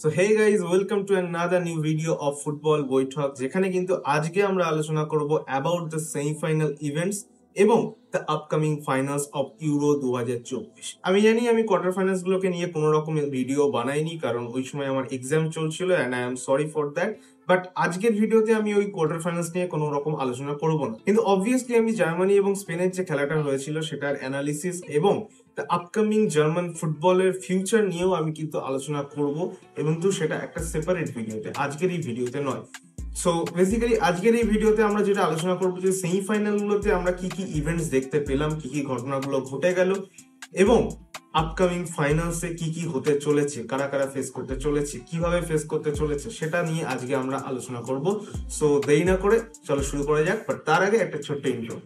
So hey guys, welcome to another new video of Football বৈঠক যেখানে কিন্তু আজকে আমরা আলোচনা করব about the semi-final events এবং the upcoming finals of Euro 2024। আমি জানি আমি কোয়ার্টার ফাইনালস গুলোকে নিয়ে কোনো রকম ভিডিও বানাইনি কারণ ওই সময় আমার এক্সাম চলছিল and I am sorry for that। But আজকের ভিডিওতে আমি ওই কোয়ার্টার ফাইনালস নিয়ে কোনো রকম আলোচনা করব না, কিন্তু অবভিয়াসলি আমি জার্মানি এবং স্পেনের যে খেলাটা হয়েছিল সেটার অ্যানালিসিস এবং দ্য আপকামিং জার্মান ফুটবলের ফিউচার নিয়েও আমি কিন্তু আলোচনা করব, এবং তো সেটা একটা সেপারেট ভিডিওতে, আজকের এই ভিডিওতে নয়। সো বেসিক্যালি আজকের এই ভিডিওতে আমরা যেটা আলোচনা করবো যে সেমিফাইনাল গুলোতে আমরা কি কি ইভেন্টস দেখতে পেলাম, কি কি ঘটনাগুলো ঘটে গেল, এবং আপকামিং ফাইনালসে কি কি হতে চলেছে, কারা কারা ফেস করতে চলেছে, কিভাবে ফেস করতে চলেছে, সেটা নিয়ে আজকে আমরা আলোচনা করব। সো দেরি না করে চলো শুরু করা যাক, বাট তার আগে একটা ছোট্ট ইন্ট্রো।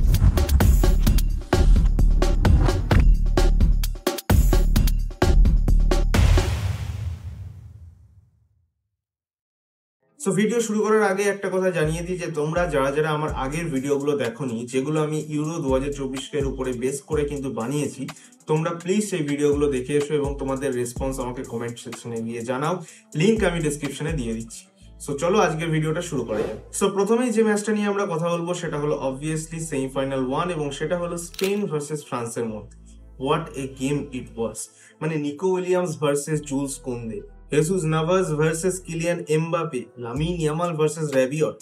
সো ভিডিও শুরু করার আগে একটা কথা জানিয়ে দিই যে তোমরা যারা যারা আমার আগের ভিডিওগুলো দেখোনি, যেগুলো আমি ইউরো 2024 উপরে বেস করে কিন্তু বানিয়েছি, তোমরা প্লিজ সেই ভিডিওগুলো দেখে এসো এবং তোমাদের রেসপন্স আমাকে কমেন্ট সেকশনে গিয়ে জানাও, লিংক আমি ডেসক্রিপশনে দিয়ে দিচ্ছি। সো চলো আজকের ভিডিওটা শুরু করা যাক। সো প্রথমেই যে ম্যাচটা নিয়ে আমরা কথা বলবো সেটা হলো অবভিয়াসলি সেমিফাইনাল 1, এবং সেটা হলো স্পেন ভার্সেস ফ্রান্সের মধ্যে। What a game it was! মানে Nico Williams versus Jules Kounde, Jesus Navas versus Kylian Mbappe, Lamine Yamal versus Rabiot.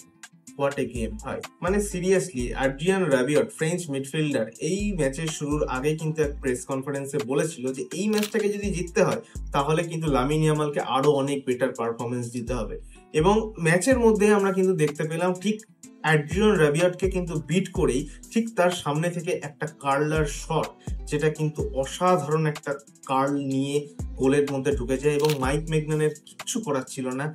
What a game, ভাই! মানে সিরিয়াসলি আড্রিয়ান রাবিয়ট, ফ্রেঞ্চ মিডফিল্ডার, এই ম্যাচের শুরুর আগে কিন্তু এক প্রেস কনফারেন্সে বলেছিল যে এই ম্যাচটাকে যদি জিততে হয় তাহলে কিন্তু লামিন ইয়ামালকে আরো অনেক বেটার পারফরমেন্স দিতে হবে। এবং ম্যাচের মধ্যে আমরা কিন্তু দেখতে পেলাম ঠিক অ্যাড্রিয়ান রাবিয়টকে কিন্তু বিট করেই ঠিক তার সামনে থেকে একটা কার্লার শট, যেটা কিন্তু অসাধারণ একটা কার্ল নিয়ে গোলের মধ্যে ঢুকে যায় এবং মাইক ম্যাগনানের কিচ্ছু করার ছিল না,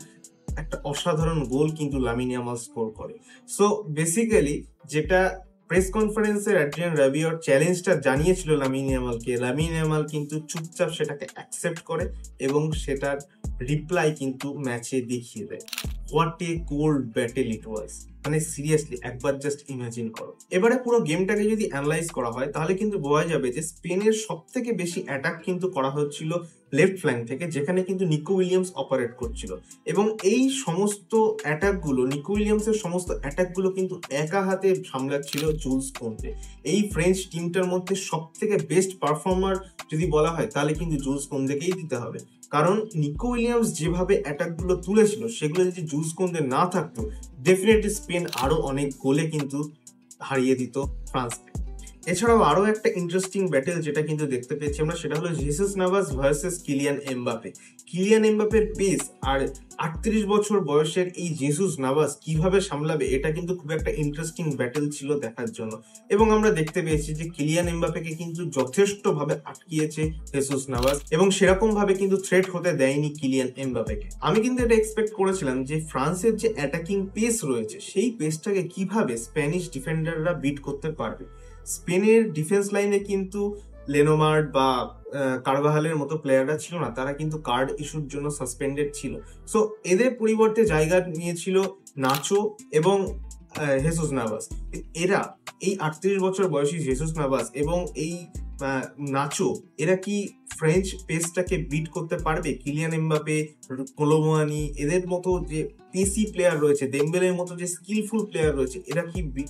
একটা অসাধারণ গোল কিন্তু লামিন ইয়ামাল স্কোর করে। সো বেসিক্যালি যেটা প্রেস কনফারেন্সের অ্যাড্রিয়ান রাবিয়ট চ্যালেঞ্জটা জানিয়েছিল লামিন ইয়ামালকে, লামিন ইয়ামাল কিন্তু চুপচাপ সেটাকে অ্যাকসেপ্ট করে এবং সেটার রিপ্লাই কিন্তু ম্যাচে দেখিয়ে দেয়। What a cold battle it was! মানে সিরিয়াসলি একবার জাস্ট ইমাজিন করো। এবারে পুরো গেমটাকে যদি অ্যানালাইজ করা হয় তাহলে কিন্তু বোঝা যাবে যে স্পেনের সব থেকে বেশি অ্যাটাক কিন্তু করা হচ্ছিল লেফট ফ্ল্যাঙ্ক থেকে, যেখানে কিন্তু নিকো উইলিয়ামস অপারেট করছিল, এবং এই সমস্ত অ্যাটাকগুলো, নিকো উইলিয়ামসের সমস্ত অ্যাটাকগুলো কিন্তু একা হাতে সামলাচ্ছিল জুলস কোন্দে। এই ফ্রেঞ্চ টিমটার মধ্যে সব থেকে বেস্ট পারফর্মার যদি বলা হয় তাহলে কিন্তু জুলস কোন্দেকেই দিতে হবে, কারণ নিকো উইলিয়ামস যেভাবে অ্যাটাকগুলো তুলেছিল সেগুলো যদি জুলস কোন্দে না থাকতো ডেফিনেটলি স্পেন আরো অনেক গোলে কিন্তু হারিয়ে দিত ফ্রান্সকে। এছাড়াও আরো একটা ইন্টারেস্টিং ব্যাটেল যেটা কিন্তু দেখতে পেয়েছি আমরা, সেটা হলো Jesus Navas versus Kylian Mbappe. Kylian এমবাপের পেস আর 38 বছর বয়সের এই জেসাস নাভাস কিভাবে সামলাবে, এটা কিন্তু খুব একটা ইন্টারেস্টিং ব্যাটেল ছিল দেখার জন্য। এবং আমরা দেখতে পেয়েছি যে কিলিয়ান এমবাপেকে কিন্তু যথেষ্ট ভাবে আটকিয়েছে জেসাস নাভাস, এবং সেরকম ভাবে কিন্তু থ্রেট হতে দেয়নি কিলিয়ান এমবাপেকে। আমি কিন্তু এটা এক্সপেক্ট করেছিলাম যে ফ্রান্সের যে অ্যাটাকিং পেস রয়েছে সেই পেসটাকে কিভাবে স্প্যানিশ ডিফেন্ডাররা বিট করতে পারবে। স্পেনের ডিফেন্স লাইনে কিন্তু লেনোমার্ড বা কারভাহালের মতো প্লেয়াররা ছিল না, তারা কিন্তু কার্ড ইস্যুর জন্য সাসপেন্ডেড ছিল। সো এদের পরিবর্তে জায়গা নিয়েছিল নাচো এবং জেসাস নাভাস। এরা এই 38 বছর বয়সী জেসাস নাভাস এবং এই নাচো, এরা কি ফ্রেঞ্চ পেসটাকে বিট করতে পারবে? কিলিয়ান এমবাপে, কোলোমুয়ানি, এদের মতো যে পেসি প্লেয়ার রয়েছে, দেমবেলের মতো যে স্কিলফুল প্লেয়ার রয়েছে,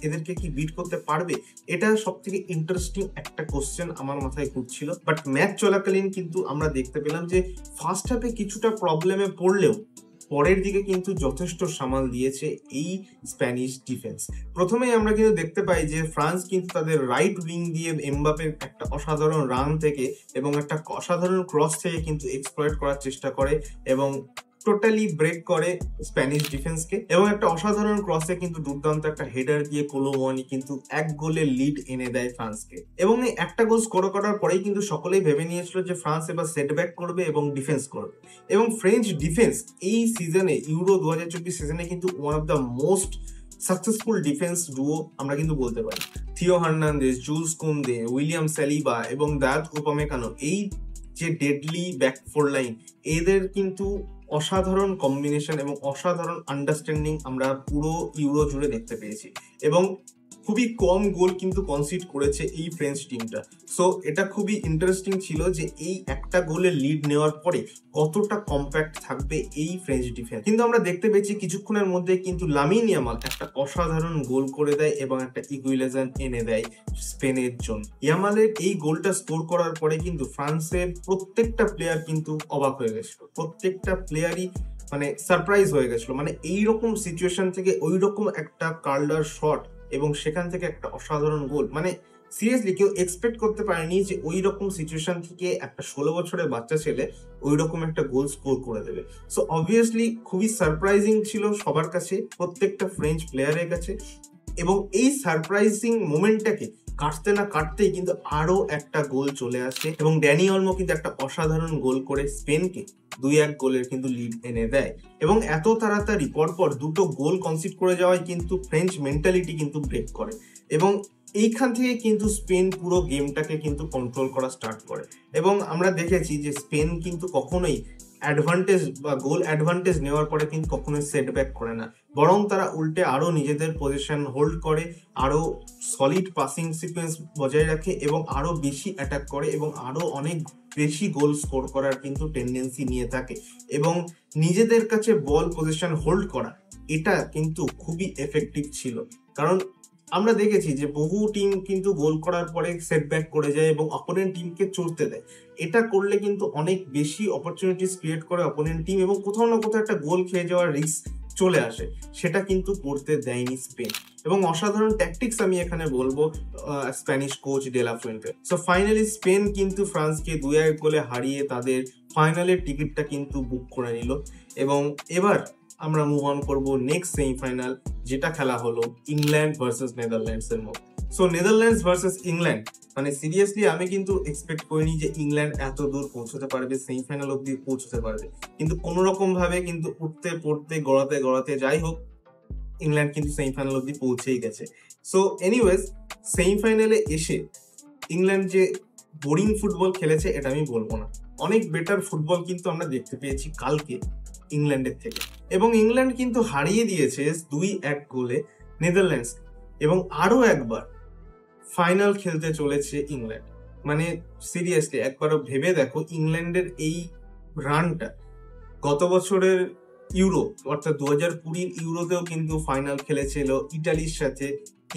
এদেরকে কি বিট করতে পারবে? এটা সব থেকে ইন্টারেস্টিং একটা কোশ্চেন আমার মাথায় ঘুরছিল। বাট ম্যাচ চলাকালীন কিন্তু আমরা দেখতে পেলাম যে ফার্স্ট হাফে কিছুটা প্রবলেমে পড়লেও পরের দিকে কিন্তু যথেষ্ট সামাল দিয়েছে এই স্প্যানিশ ডিফেন্স। প্রথমেই আমরা কিন্তু দেখতে পাই যে ফ্রান্স কিন্তু তাদের রাইট উইং দিয়ে এমবাপের একটা অসাধারণ রান থেকে এবং একটা অসাধারণ ক্রস থেকে কিন্তু এক্সপ্লয়েট করার চেষ্টা করে এবং টোটালি ব্রেক করে স্প্যানিশ ডিফেন্সকে, এবং একটা অসাধারণ ক্রসে কিন্তু দুর্দান্ত একটা হেডার দিয়ে কোলোমুয়ানি কিন্তু এক গোলের লিড এনে দেয় ফ্রান্সকে। এবং এই একটা গোল স্কোর করার পরেই কিন্তু সকলেই ভেবে নিয়েছিল যে ফ্রান্স এবার সেটব্যাক করবে এবং ডিফেন্স করবে। এবং ফ্রেঞ্চ ডিফেন্স এই সিজনে, ইউরো 2024 সিজনে কিন্তু one of the most successful defence duo আমরা কিন্তু বলতে পারি। Theo Hernandez, Jules Kounde, William Saliba এবং দায়াত উপমেকানো, এই যে ডেডলি ব্যাক ফোর লাইন, এদের কিন্তু অসাধারণ কম্বিনেশন এবং অসাধারণ আন্ডারস্ট্যান্ডিং আমরা পুরো ইউরো জুড়ে দেখতে পেয়েছি। এবং খুবই কম গোল কিন্তু কনসিড করেছে এই ফ্রেঞ্চ টিমটা। সো এটা খুবই ইন্টারেস্টিং ছিল যে এই একটা গোলের লিড নেওয়ার পরে কতটা কম্প্যাক্ট থাকবে এই ফ্রেঞ্চ ডিফেন্স। কিন্তু আমরা দেখতে পেয়েছি কিছুক্ষণের মধ্যে কিন্তু লামিন ইয়ামাল একটা অসাধারণ গোল করে দেয় এবং একটা ইকুইলাইজার এনে দেয় স্পেনের জন্য। ইয়ামালের এই গোলটা স্কোর করার পরে কিন্তু ফ্রান্সের প্রত্যেকটা প্লেয়ার কিন্তু অবাক হয়ে গেছিল, প্রত্যেকটা প্লেয়ারই মানে সারপ্রাইজ হয়ে গেছিল। মানে এইরকম সিচুয়েশন থেকে ওই রকম একটা কার্লার শট এবং সেখান থেকে একটা অসাধারণ গোল, মানে সিরিয়াসলি কেউ এক্সপেক্ট করতে পারেনি যে ওই রকম সিচুয়েশন থেকে একটা 16 বছরের বাচ্চা ছেলে ওই রকম একটা গোল স্কোর করে দেবে। সো অবভিয়াসলি খুবই সারপ্রাইজিং ছিল সবার কাছে, প্রত্যেকটা ফ্রেঞ্চ প্লেয়ারের কাছে। এবং এই সারপ্রাইজিং মোমেন্টটাকে কাটতে না কাটতেই কিন্তু আরো একটা গোল চলে আসে এবং ড্যানি অলমো কিন্তু একটা অসাধারণ গোল করে স্পেনকে 2-1 গোলের কিন্তু লিড এনে দেয়। এবং এত তাড়াতাড়ি পরপর দুটো গোল কনসিড করে যাওয়ায় কিন্তু ফ্রেঞ্চ মেন্টালিটি কিন্তু ব্রেক করে এবং এইখান থেকে কিন্তু স্পেন পুরো গেমটাকে কিন্তু কন্ট্রোল করা স্টার্ট করে। এবং আমরা দেখেছি যে স্পেন কিন্তু কখনোই অ্যাডভান্টেজ বা গোল অ্যাডভান্টেজ নেওয়ার পরে কিন্তু কখনোই সেটব্যাক করে না, বরং তারা উল্টে আরো নিজেদের পজিশন হোল্ড করে, আরো সলিড পাসিং সিকোয়েন্স বজায় রাখে এবং আরো বেশি অ্যাটাক করে এবং আরো অনেক বেশি গোল স্কোর করার কিন্তু টেন্ডেন্সি নিয়ে থাকে। এবং নিজেদের কাছে বল পজিশন হোল্ড করা এটা কিন্তু খুবই এফেক্টিভ ছিল, কারণ আমরা দেখেছি যে বহু টিম কিন্তু গোল করার পরে সেটব্যাক করে যায় এবং অপোনেন্ট টিমকে চড়তে দেয়। এটা করলে কিন্তু অনেক বেশি অপরচুনিটিস ক্রিয়েট করে অপোনেন্ট টিম এবং কোথাও না কোথাও একটা গোল খেয়ে যাওয়ার রিস্ক চলে আসে, সেটা কিন্তু করতে দেয়নি স্পেন। এবং অসাধারণ ট্যাকটিক্স আমি এখানে বলবো Spanish coach day la Fuente. So finally Spain কিন্তু ফ্রান্সকে 2-1 গোলে হারিয়ে তাদের ফাইনালের টিকিটটা কিন্তু বুক করে নিল। এবং এবার আমরা মুভ অন করবো নেক্সট সেমিফাইনাল, যেটা খেলা হলো ইংল্যান্ড ভার্সেস নেদারল্যান্ডস এর মধ্যে। সো নেদারল্যান্ডস ভার্সেস ইংল্যান্ড, মানে সিরিয়াসলি আমি কিন্তু এক্সপেক্ট করিনি যে ইংল্যান্ড এত দূর পৌঁছতে পারবে, সেমিফাইনাল অব্দি পৌঁছতে পারবে, কিন্তু কোনো রকম ভাবে কিন্তু উঠতে পড়তে গড়াতে গড়াতে যাই হোক ইংল্যান্ড কিন্তু সেমিফাইনাল অব্দি পৌঁছেই গেছে। সো এনিওয়েজ সেমিফাইনালে এসে ইংল্যান্ড যে বোরিং ফুটবল খেলেছে এটা আমি বলবো না, অনেক বেটার ফুটবল কিন্তু আমরা দেখতে পেয়েছি কালকে ইংল্যান্ডের থেকে। এবং ইংল্যান্ড কিন্তু হারিয়ে দিয়েছে 2-1 গোলে নেদারল্যান্ডস এবং আরো একবার ফাইনাল খেলতে চলেছে ইংল্যান্ড। মানে সিরিয়াসলি একবারও ভেবে দেখো ইংল্যান্ডের এই রানটা, গত বছরের ইউরো অর্থাৎ 2020 ইউরোতেও কিন্তু ফাইনাল খেলেছিল ইটালির সাথে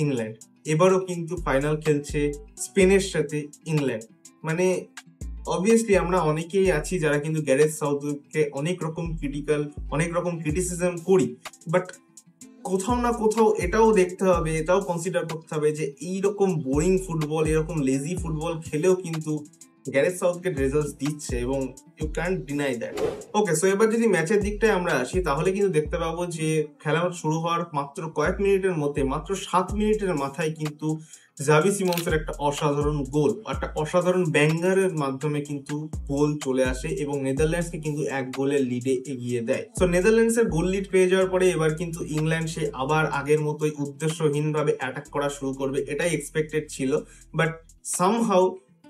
ইংল্যান্ড, এবারও কিন্তু ফাইনাল খেলছে স্পেনের সাথে ইংল্যান্ড। মানে অবভিয়াসলি আমরা অনেকেই আছি যারা কিন্তু গ্যারেথ সাউথগেটকে অনেক রকম ক্রিটিসিজম করি, বাট কোথাও না কোথাও এটাও দেখতে হবে, এটাও কনসিডার করতে হবে যে এইরকম বোরিং ফুটবল, এরকম লেজি ফুটবল খেলেও কিন্তু গ্যারেথ সাউথগেট রেজাল্টস দিচ্ছে এবং you can't deny that. Okay, so এবার যদি ম্যাচের দিকটায় আমরা আসি তাহলে কিন্তু দেখতে পাবো যে খেলা শুরু হওয়ার মাত্র কয়েক মিনিটের মধ্যে, মাত্র 7 মিনিটের মাথায় কিন্তু জাভি সিমন্সের একটা অসাধারণ গোল, একটা অসাধারণ ব্যাঙ্গারের মাধ্যমে কিন্তু গোল চলে আসে এবং নেদারল্যান্ডসকে কিন্তু 1 গোলের লিডে এগিয়ে দেয়। সো নেদারল্যান্ডসের গোল লিড পেয়ে যাওয়ার পরে এবার কিন্তু ইংল্যান্ড সে আবার আগের মতোই উদ্দেশ্যহীনভাবে অ্যাটাক করা শুরু করবে, এটাই এক্সপেক্টেড ছিল। বাট সামহাউ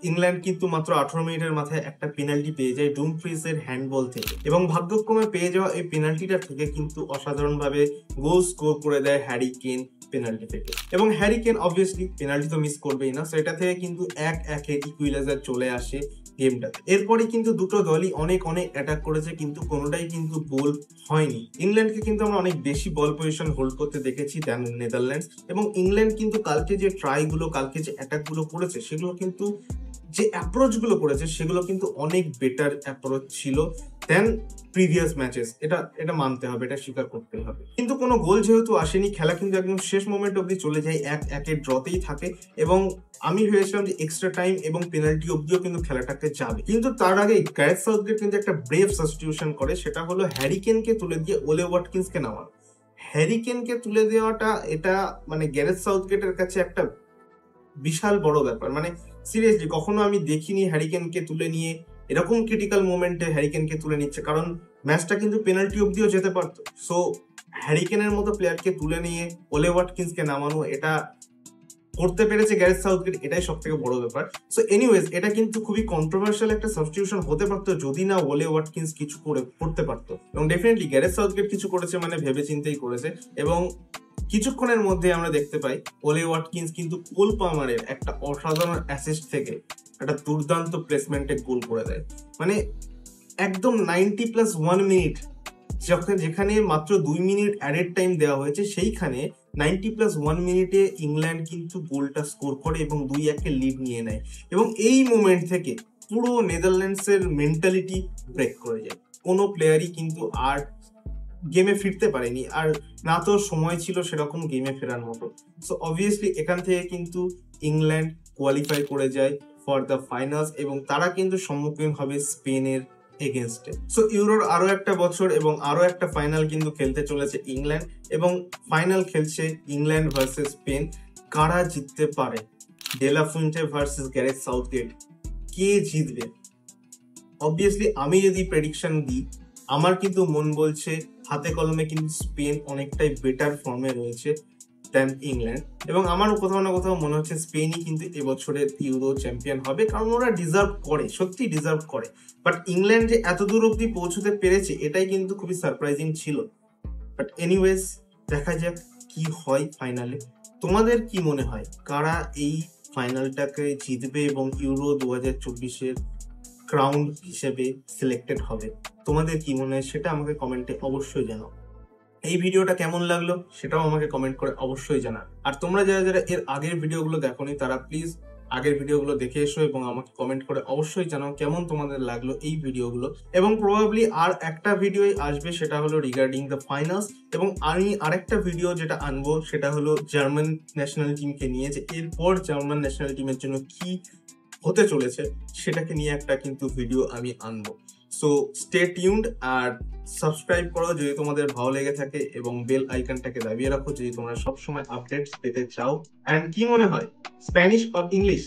ইংল্যান্ড কিন্তু মাত্র 18 মিনিটের মাথায় একটা পেনাল্টি পেয়ে যায় ডুমফ্রিজের হ্যান্ডবল থেকে এবং ভাগ্যক্রমে পেয়ে যাওয়া এই পেনাল্টিটা থেকে কিন্তু অসাধারণভাবে গোল স্কোর করে দেয় হ্যারি কেন পেনাল্টি থেকে। এবং হ্যারি কেন অবভিয়াসলি পেনাল্টি তো মিস করবেই না, সো এটা থেকে কিন্তু 1-1 ইকুইলাইজার চলে আসে গেমটাতে। এরপরে কিন্তু দুটো দলই অনেক অ্যাটাক করেছে কিন্তু কোনোটাই কিন্তু গোল হয়নি। ইংল্যান্ডকে কিন্তু আমরা অনেক বেশি বল পজিশন হোল্ড করতে দেখেছি দেন নেদারল্যান্ডস, এবং ইংল্যান্ড কিন্তু কালকে যে ট্রাইগুলো, কালকে যে অ্যাটাকগুলো করেছে সেগুলো কিন্তু, যে অ্যাপ্রোচগুলো করেছে সেগুলো কিন্তু অনেক বেটার অ্যাপ্রোচ ছিল দেন প্রিভিয়াস ম্যাচেস, এটা মানতে হবে, এটা স্বীকার করতে হবে। কিন্তু কোনো গোল যেহেতু আসেনি, খেলা কিন্তু একদম শেষ মোমেন্ট অব্দি চলে যায়, 1-1 ড্রতেই থাকে এবং আমি ভেবেছিলাম যে এক্সট্রা টাইম এবং পেনাল্টি অব্দিও কিন্তু খেলাটাকে যাবে। কিন্তু তার আগে গ্যারেথ সাউথগেট কিন্তু একটা ব্রেভ সাবস্টিটিউশন করে, সেটা হলো হ্যারি কেনকে তুলে দিয়ে ওলে ওয়াটকিন্সকে নামানো। হ্যারি কেনকে তুলে দেওয়াটা এটা মানে গ্যারেথ সাউথগেটের কাছে একটা বিশাল বড় ব্যাপার। মানে সিরিয়াসলি কখনো আমি দেখিনি হ্যারি কেনকে তুলে নিয়ে এরকম ক্রিটিক্যাল মোমেন্টে হ্যারি কেনকে তুলে নিচ্ছে, কারণ ম্যাচটা কিন্তু পেনাল্টি অব্দিও যেতে পারতো। সো হ্যারি কেনের মতো প্লেয়ারকে তুলে নিয়ে ওলে ওয়াটকিন্সকে নামানো, এটা করতে পেরেছে গ্যারেথ সাউথগেট, এটাই সব থেকে বড় ব্যাপার। সো এনিওয়েজ এটা কিন্তু খুবই কন্ট্রোভার্সিয়াল একটা সাবস্টিটিউশন হতে পারতো যদি না ওলে ওয়াটকিন্স কিছু করতে পারতো, এবং ডেফিনেটলি গ্যারেথ সাউথগেট কিছু করেছে মানে ভেবে চিন্তেই করেছে। এবং কিছুক্ষণের মধ্যে আমরা দেখতে পাই ওলি ওয়াটকিন্স কিন্তু কোল পামারের একটা অসাধারণ অ্যাসিস্ট থেকে একটা দুর্দান্ত প্লেসমেন্টে গোল করে দেয়। মানে একদম 90+1 মিনিট, যেখানে মাত্র 2 মিনিট অ্যাডেড টাইম দেওয়া হয়েছে, সেইখানে 90+1 মিনিটে ইংল্যান্ড কিন্তু গোলটা স্কোর করে এবং 2-1 লিড নিয়ে নেয়। এবং এই মোমেন্ট থেকে পুরো নেদারল্যান্ডসের মেন্টালিটি ব্রেক করে যায়। কোনো প্লেয়ারই কিন্তু আর গেমে ফিরতে পারেনি, আর না তো সময় ছিল সেরকম গেমে ফেরার মতো। সো অবভিয়াসলি এখান থেকে কিন্তু ইংল্যান্ড কোয়ালিফাই করে যায় ফর দ্য ফাইনালস এবং তারা কিন্তু সম্মুখীন হবে স্পেনের এগেনস্টে। সো ইউরোর আরো একটা বছর এবং আরো একটা ফাইনাল কিন্তু খেলতে চলেছে ইংল্যান্ড, এবং ফাইনাল খেলছে ইংল্যান্ড ভার্সেস স্পেন। কারা জিততে পারে? De la Fuente versus Gareth Southgate, কে জিতবে? অবভিয়াসলি আমি যদি প্রেডিকশন দিই, আমার কিন্তু মন বলছে হাতে কলমে কিন্তু স্পেন অনেকটাই বেটার ফর্মে রয়েছে দেন ইংল্যান্ড, এবং আমার কোথাও না কোথাও মনে হচ্ছে স্পেনই কিন্তু এবছরের ইউরো চ্যাম্পিয়ন হবে, কারণ ওরা ডিজার্ভ করে, সত্যি ডিজার্ভ করে। বাট ইংল্যান্ড যে এত দূর অব্দি পৌঁছতে পেরেছে এটাই কিন্তু খুবই সারপ্রাইজিং ছিল। বাট এনিওয়েজ, দেখা যাক কি হয় ফাইনালে। তোমাদের কি মনে হয় কারা এই ফাইনালটাকে জিতবে এবং ইউরো 2024-এর ক্রাউন হিসেবে সিলেক্টেড হবে? তোমাদের কি মনে হয় সেটা আমাকে কমেন্টে অবশ্যই জানাও। এই ভিডিওটা কেমন লাগলো সেটাও আমাকে কমেন্ট করে অবশ্যই জানাও। আর তোমরা যারা যারা এর আগের ভিডিওগুলো দেখোনি তারা প্লিজ আগের ভিডিওগুলো দেখে এসো এবং আমাকে কমেন্ট করে অবশ্যই জানাও কেমন তোমাদের লাগলো এই ভিডিওগুলো। এবং প্রবাবলি আর একটা ভিডিওই আসবে, সেটা হলো রিগার্ডিং দ্য ফাইনালস, এবং আমি আরেকটা ভিডিও যেটা আনবো সেটা হলো জার্মান ন্যাশনাল টিমকে নিয়ে, যে এরপর জার্মান ন্যাশনাল টিমের জন্য কি হতে চলেছে সেটাকে নিয়ে একটা কিন্তু ভিডিও আমি আনবো। সো স্টে টিউনড আর সাবস্ক্রাইব করো যদি তোমাদের ভালো লেগে থাকে, এবং বেল আইকনটাকে দাবিয়ে রাখো যদি তোমরা সবসময় আপডেটস পেতে চাও। অ্যান্ড কি মনে হয়, স্প্যানিশ অর ইংলিশ?